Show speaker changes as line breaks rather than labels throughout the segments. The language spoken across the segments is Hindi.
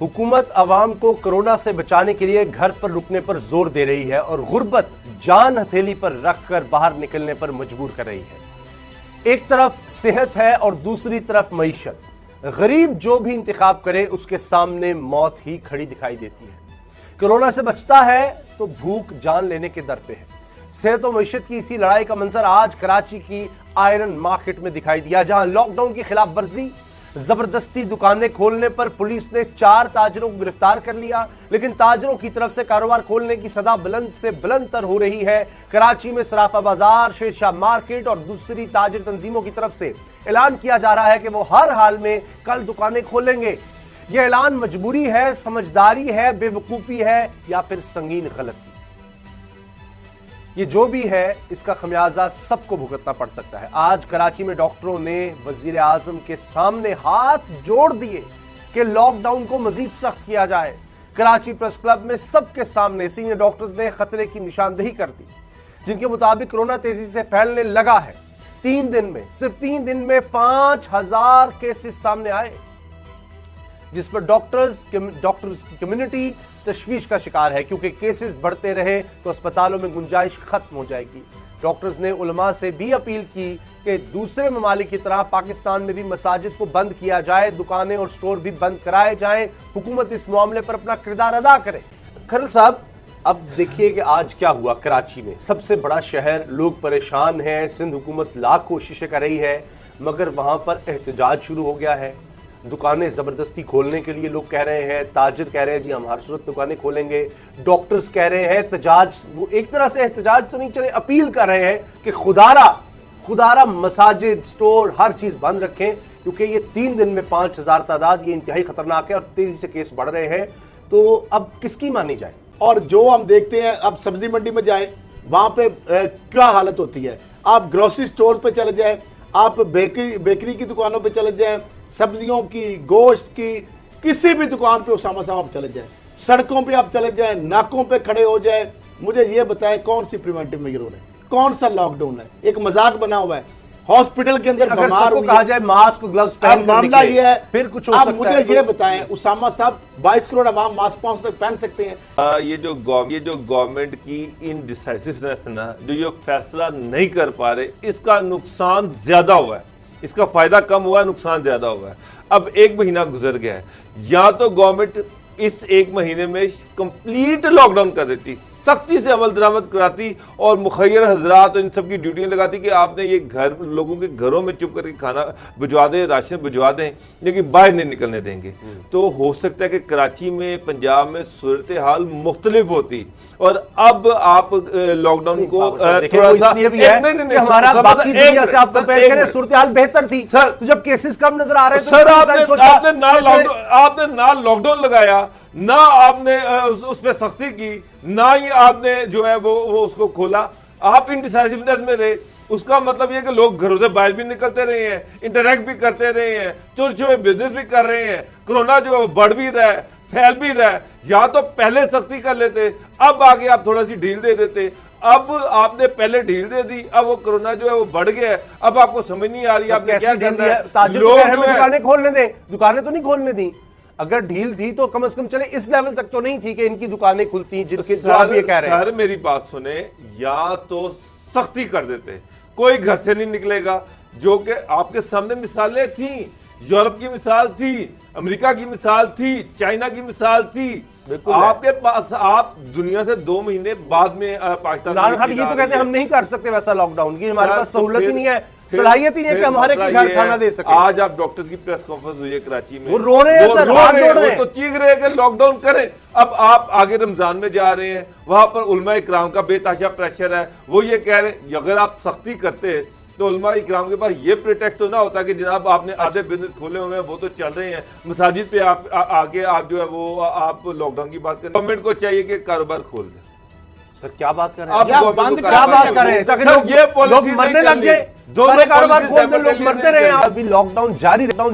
हुकूमत आवाम को कोरोना से बचाने के लिए घर पर रुकने पर जोर दे रही है और गुर्बत जान हथेली पर रखकर बाहर निकलने पर मजबूर कर रही है। एक तरफ सेहत है और दूसरी तरफ मईशत। गरीब जो भी इंतखाब करे उसके सामने मौत ही खड़ी दिखाई देती है। कोरोना से बचता है तो भूख जान लेने के दर पे है। सेहत और मईशत की इसी लड़ाई का मंजर आज कराची की आयरन मार्केट में दिखाई दिया, जहां लॉकडाउन की खिलाफ वर्जी, जबरदस्ती दुकानें खोलने पर पुलिस ने 4 ताजरों को गिरफ्तार कर लिया। लेकिन ताजरों की तरफ से कारोबार खोलने की सदा बुलंद से बुलंदतर हो रही है। कराची में सराफा बाजार, शेरशाह मार्केट और दूसरी ताजिर तंजीमों की तरफ से ऐलान किया जा रहा है कि वो हर हाल में कल दुकानें खोलेंगे। यह ऐलान मजबूरी है, समझदारी है, बेवकूफी है या फिर संगीन गलती? ये जो भी है इसका खमियाजा सबको भुगतना पड़ सकता है। आज कराची में डॉक्टरों ने वजीर आजम के सामने हाथ जोड़ दिए कि लॉकडाउन को मजीद सख्त किया जाए। कराची प्रेस क्लब में सबके सामने सीनियर डॉक्टर्स ने खतरे की निशानदेही कर दी, जिनके मुताबिक कोरोना तेजी से फैलने लगा है। 3 दिन में, सिर्फ 3 दिन में 5000 केसेस सामने आए, जिस पर डॉक्टर्स की कम्युनिटी तशवीश का शिकार है, क्योंकि केसेस बढ़ते रहे तो अस्पतालों में गुंजाइश खत्म हो जाएगी। डॉक्टर्स ने उलमा से भी अपील की कि दूसरे ममालिक की तरह पाकिस्तान में भी मसाजिद को बंद किया जाए, दुकानें और स्टोर भी बंद कराए जाएं। हुकूमत इस मामले पर अपना किरदार अदा करे। खरल साहब, अब देखिए कि आज क्या हुआ कराची में, सबसे बड़ा शहर, लोग परेशान हैं। सिंध हुकूमत लाख कोशिशें कर रही है, मगर वहां पर एहतजाज शुरू हो गया है। दुकानें जबरदस्ती खोलने के लिए लोग कह रहे हैं, ताजिर कह रहे हैं जी हम हर सूरत दुकानें खोलेंगे, डॉक्टर्स कह रहे हैं एहतजाज, वो एक तरह से एहतजाज तो नहीं चले, अपील कर रहे हैं कि खुदारा मसाजिद, स्टोर, हर चीज बंद रखें, क्योंकि ये 3 दिन में 5000 तादाद, ये इंतहाई खतरनाक है और तेजी से केस बढ़ रहे हैं। तो अब किसकी मानी जाए?
और जो हम देखते हैं, अब सब्जी मंडी में जाए, वहां पे क्या हालत होती है। आप ग्रोसरी स्टोर पे चले जाए, आप बेकरी की दुकानों पे चले जाए, सब्जियों की, गोश्त की, किसी भी दुकान पे उसामा साहब आप चले जाए, सड़कों पे आप चले जाए, नाकों पे खड़े हो जाए, मुझे ये बताएं कौन सी प्रिवेंटिव मेजर है, कौन सा लॉकडाउन है? एक मजाक बना हुआ है। हॉस्पिटल के अंदर
बीमार को कहा जाए मास्क ग्लव्स पहन कर
मामला ये है,
फिर कुछ हो सकता है।
मुझे ये बताएं उसामा साहब, 22 करोड़ आवाम मास्क पहन सकते हैं?
ये जो गवर्नमेंट की इनडिसाइसिवनेस है ना, जो ये फैसला नहीं कर पा रहे, इसका नुकसान ज्यादा हुआ है। इसका फायदा कम हुआ है, नुकसान ज्यादा हुआ है। अब 1 महीना गुजर गया है, या तो गवर्नमेंट इस 1 महीने में कंप्लीट लॉकडाउन कर देती, सख्ती से अमल दरामद कराती और मुखैर हजरात इन सब की ड्यूटियां लगाती कि आपने ये घर, लोगों के घरों में चुप करके खाना भिजवा दें, राशन भिजवा दें, लेकिन बाहर नहीं निकलने देंगे। तो हो सकता है कि कराची में, पंजाब में सूरत हाल मुख्तलिफ होती। और अब आप लॉकडाउन को
थोड़ा सा हमारा बाकी दुनिया से आप कंपेयर करें, सूरत हाल बेहतर थी सर। तो जब केसेस कम नजर आ रहे थे
सर, आपने ना लॉकडाउन लगाया, ना आपने उस पर सख्ती की, ना ही आपने जो है वो उसको खोला। आप इनडिसाइसिवनेस में रहे। उसका मतलब ये कि लोग घरों से बाहर भी निकलते रहे हैं, इंटरेक्ट भी करते रहे हैं, छोटे छोटे बिजनेस भी कर रहे हैं। कोरोना जो है बढ़ भी रहा है, फैल भी रहा है। या तो पहले सख्ती कर लेते, अब आगे आप थोड़ा सी ढील दे देते। अब आपने पहले ढील दे दी, अब वो कोरोना जो है वो बढ़ गया है। अब आपको समझ नहीं आ रही आपने क्या करना है।
दुकानें खोलने दें, दुकानें तो नहीं खोलने दी। अगर ढील थी तो कम से कम चले, इस लेवल तक तो नहीं थी कि इनकी दुकानें खुलती जिनके जो आप ये कह रहे हैं।
सर मेरी बात सुने, या तो सख्ती कर देते, कोई घर से नहीं निकलेगा, जो कि आपके सामने मिसालें थी। यूरोप की मिसाल थी, अमेरिका की मिसाल थी, चाइना की मिसाल थी। आपके पास, आप दुनिया से 2 महीने बाद में पाकिस्तान
ये तो कहते हैं हम नहीं कर सकते वैसा लॉकडाउन की, हमारे पास सहूलत ही नहीं है, सलाहियत ही नहीं है कि हमारे घर खाना दे सके।
आज आप डॉक्टर की प्रेस कॉन्फ्रेंस हुई है कराची में,
वो रो रहे हैं सर, हाथ जोड़ रहे हैं,
तो चीख रहे हैं कि लॉकडाउन करें। अब आप आगे रमजान में जा रहे हैं, वहां पर उलमा इकराम का बेतहाशा प्रेशर है। वो ये कह रहे हैं अगर आप सख्ती करते तो उलमा इकराम के पास ये प्रिटेक्ट तो ना होता कि जनाब आपने आधे बिजनेस खोले हुए हैं, वो तो चल रहे हैं, मसाजिद पे आप आगे आप जो है वो आप लॉकडाउन की बात करें। गवर्नमेंट को चाहिए कि कारोबार खोल दें।
सर क्या बात कर रहे हैं
आप? क्या
बात कर रहे हैं? ताकि लोग मरने लग जाए, सारे कारोबार खोल दें, लोग मरते रहे। अभी लॉकडाउन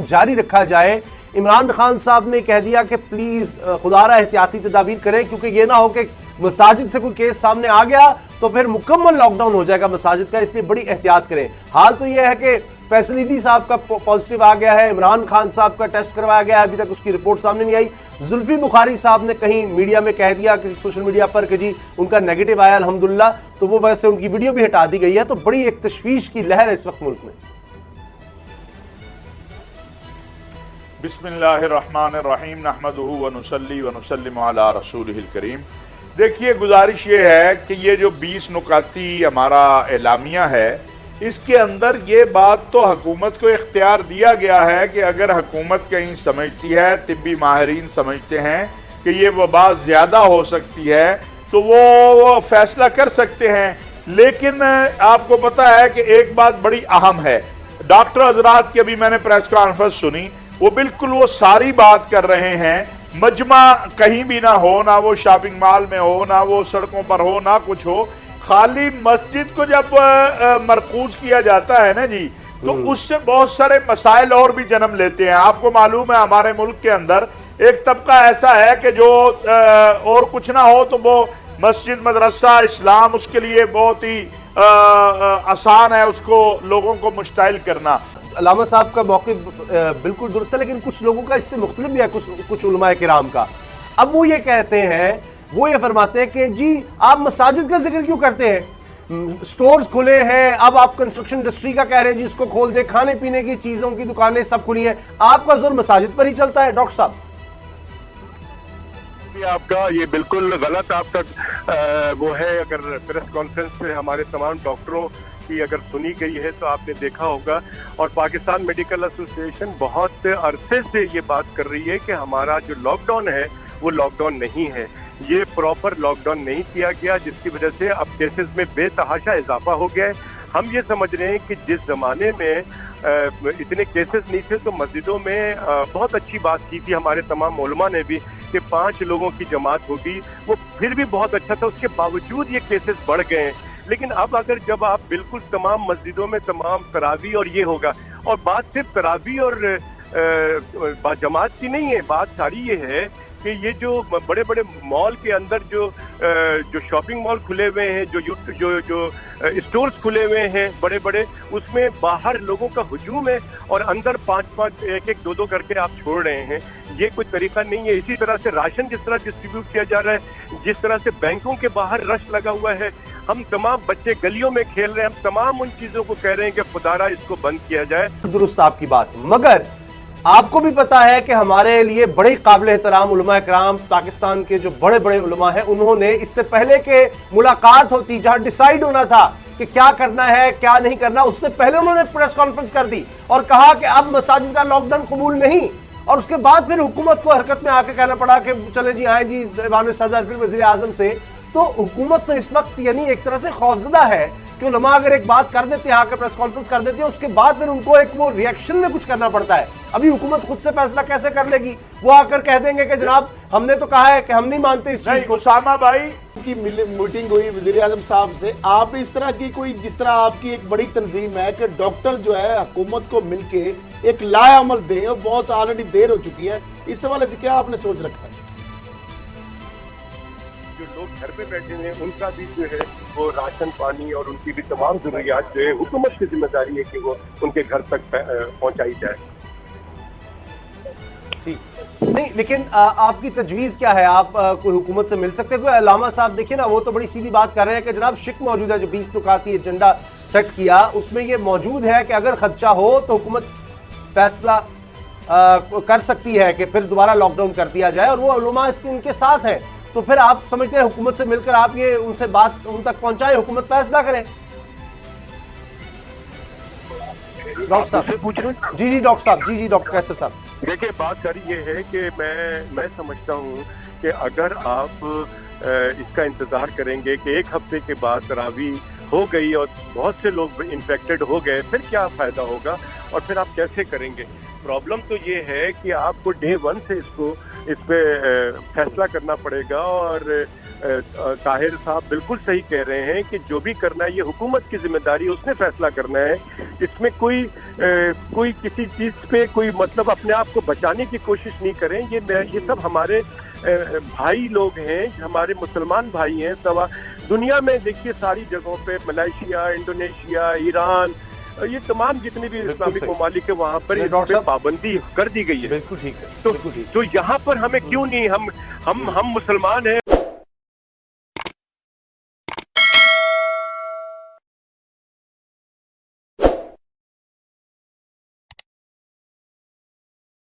जारी रखा जाए। इमरान खान साहब ने कह दिया कि प्लीज खुदारा एहतियाती तदाबीर करें, क्योंकि ये ना हो कि मसाजिद से कोई केस सामने आ गया तो फिर मुकम्मल लॉकडाउन हो जाएगा मसाजिद का, इसलिए बड़ी एहतियात करें। हाल तो यह है कि फैसलीदी साहब का पॉजिटिव आ गया है, इमरान खान साहब का टेस्ट करवाया गया है, अभी तक उसकी रिपोर्ट सामने नहीं आई। जुल्फी बुखारी साहब ने कहीं मीडिया में कह दिया किसी सोशल मीडिया पर कि जी उनका नेगेटिव आया अल्हम्दुलिल्लाह, तो वो वैसे उनकी वीडियो भी हटा दी गई है। तो बड़ी एक तशवीश की लहर है इस वक्त मुल्क में।
बिस्मिल्लाहिर्रहमानिर्रहीम नहमदुहु व नुसल्ली व नुसल्लिमु अला रसूलिहिल करीम। देखिए, गुजारिश ये है कि ये जो 20 नुकाती हमारा एलामिया है, इसके अंदर ये बात तो हुकूमत को इख्तियार दिया गया है कि अगर हुकूमत कहीं समझती है, तिब्बी माहिरीन समझते हैं कि ये वबा ज़्यादा हो सकती है, तो वो फैसला कर सकते हैं। लेकिन आपको पता है कि एक बात बड़ी अहम है, डॉक्टर हजरात की अभी मैंने प्रेस कॉन्फ्रेंस सुनी, वो बिल्कुल वो सारी बात कर रहे हैं, मजमा कहीं भी ना हो, ना वो शॉपिंग मॉल में हो, ना वो सड़कों पर हो, ना कुछ हो, खाली मस्जिद को जब मरकूज किया जाता है ना जी, तो उससे बहुत सारे मसाइल और भी जन्म लेते हैं। आपको मालूम है हमारे मुल्क के अंदर एक तबका ऐसा है कि जो और कुछ ना हो तो वो मस्जिद, मदरसा, इस्लाम उसके लिए बहुत ही आसान है उसको लोगों को मुश्ताइल करना।
अल्लामा साहब का मौक़िफ़ बिल्कुल दुरुस्त है, लेकिन कुछ लोगों का इससे मुख्तलिफ भी है, कुछ उलमाए किराम का। अब वो ये कहते हैं, वो ये फरमाते हैं कि जी आप मसाजिद का जिक्र क्यों करते हैं, स्टोर्स खुले हैं, अब आप कंस्ट्रक्शन इंडस्ट्री का कह रहे हैं जी उसको खोल दे, खाने पीने की चीज़ों की दुकानें सब खुली हैं, आपका जोर मसाजिद पर ही चलता है। डॉक्टर साहब,
आपका ये बिल्कुल गलत आपका वो है। अगर प्रेस कॉन्फ्रेंस में हमारे तमाम डॉक्टरों की अगर सुनी गई है तो आपने देखा होगा, और पाकिस्तान मेडिकल एसोसिएशन बहुत अरसे से ये बात कर रही है कि हमारा जो लॉकडाउन है वो लॉकडाउन नहीं है, ये प्रॉपर लॉकडाउन नहीं किया गया, जिसकी वजह से अब केसेस में बेतहाशा इजाफा हो गया है। हम ये समझ रहे हैं कि जिस ज़माने में इतने केसेस नहीं थे तो मस्जिदों में बहुत अच्छी बात की थी हमारे तमाम उलमा ने भी कि 5 लोगों की जमात होगी, वो फिर भी बहुत अच्छा था, उसके बावजूद ये केसेस बढ़ गए हैं। लेकिन अब अगर जब आप बिल्कुल तमाम मस्जिदों में तमाम तरावी और ये होगा, और बात सिर्फ तरावी और जमात की नहीं है, बात सारी ये है कि ये जो बड़े बड़े मॉल के अंदर जो शॉपिंग मॉल खुले हुए हैं, जो स्टोर्स खुले हुए हैं बड़े बड़े, उसमें बाहर लोगों का हुजूम है और अंदर 5-5, 1-1, 2-2 करके आप छोड़ रहे हैं। ये कोई तरीका नहीं है। इसी तरह से राशन जिस तरह डिस्ट्रीब्यूट किया जा रहा है, जिस तरह से बैंकों के बाहर रश लगा हुआ है, हम तमाम बच्चे गलियों में खेल रहे हैं, हम तमाम उन चीज़ों को कह रहे हैं कि खुदारा इसको बंद किया जाए।
दुरुस्त आपकी बात, मगर आपको भी पता है कि हमारे लिए बड़े काबिल एहतराम उलमा कराम, पाकिस्तान के जो बड़े बड़े उलमा हैं, उन्होंने इससे पहले के मुलाकात होती जहां डिसाइड होना था कि क्या करना है क्या नहीं करना, उससे पहले उन्होंने प्रेस कॉन्फ्रेंस कर दी और कहा कि अब मसाजिद का लॉकडाउन कबूल नहीं, और उसके बाद फिर हुकूमत को हरकत में आके कहना पड़ा कि चले जी आए जी ऐवान सदर, फिर वज़ीर आज़म से। तो हुकूमत तो इस वक्त यानी एक तरह से खौफजदा है कि उलमा अगर एक बात कर देते हैं, आकर प्रेस कॉन्फ्रेंस कर देते हैं, उसके बाद फिर उनको एक वो रिएक्शन में कुछ करना पड़ता है। अभी हुकूमत खुद से फैसला कैसे कर लेगी? वो आकर कह देंगे कि जनाब हमने तो कहा है कि हम नहीं मानते इस चीज को।
उसामा भाई
की मीटिंग हुई वज़ीर आज़म साहब से, आप इस तरह की कोई, जिस तरह आपकी एक बड़ी तंजीम है कि डॉक्टर जो है हुकूमत को मिलके एक लाएअमल दें, और बहुत ऑलरेडी देर हो चुकी है, इस हवाले से क्या आपने सोच रखा है?
जो लोग घर पे बैठे हैं उनका भी जो है वो राशन पानी और उनकी भी तमाम जरूरियात जो है हुकूमत की जिम्मेदारी है कि वो उनके घर तक पहुंचाई जाए।
ठीक नहीं, लेकिन आपकी तजवीज़ क्या है? आप कोई हुकूमत से मिल सकते हैं? कोई अल्लामा साहब देखिए ना, वो तो बड़ी सीधी बात कर रहे हैं कि जनाब शिक मौजूद है, जो 20 नुकाती एजेंडा सेट किया उसमें ये मौजूद है कि अगर खदशा हो तो हुकूमत फैसला कर सकती है कि फिर दोबारा लॉकडाउन कर दिया जाए, और वो उलमा इसके इनके साथ हैं। तो फिर आप समझते हैं हुकूमत से मिलकर आप ये उनसे बात उन तक पहुंचाएं, हुकूमत फैसला करें? डॉक्टर साहब
पूछ रहे हैं?
जी डॉक्टर साहब, जी डॉक्टर कैसर साहब।
देखिए, बात सारी ये है कि मैं समझता हूँ कि अगर आप इसका इंतज़ार करेंगे कि एक हफ्ते के बाद तरावी हो गई और बहुत से लोग इन्फेक्टेड हो गए, फिर क्या फ़ायदा होगा और फिर आप कैसे करेंगे? प्रॉब्लम तो ये है कि आपको डे 1 से इस पे फैसला करना पड़ेगा, और ताहिर साहब बिल्कुल सही कह रहे हैं कि जो भी करना है ये हुकूमत की जिम्मेदारी, उसने फैसला करना है। इसमें कोई किसी चीज़ पे कोई मतलब अपने आप को बचाने की कोशिश नहीं करें। ये सब हमारे भाई लोग हैं, हमारे मुसलमान भाई हैं। दुनिया में देखिए सारी जगहों पे, मलेशिया, इंडोनेशिया, ईरान, ये तमाम जितनी भी इस्लामिक
सही।
ममालिक है वहाँ पर
नहीं,
इस
डॉक्टर
पे
साहब,
पाबंदी कर दी गई है।
बिल्कुल ठीक है,
तो
बिल्कुल ठीक है।
तो यहाँ पर हमें क्यों नहीं, हम मुसलमान हैं।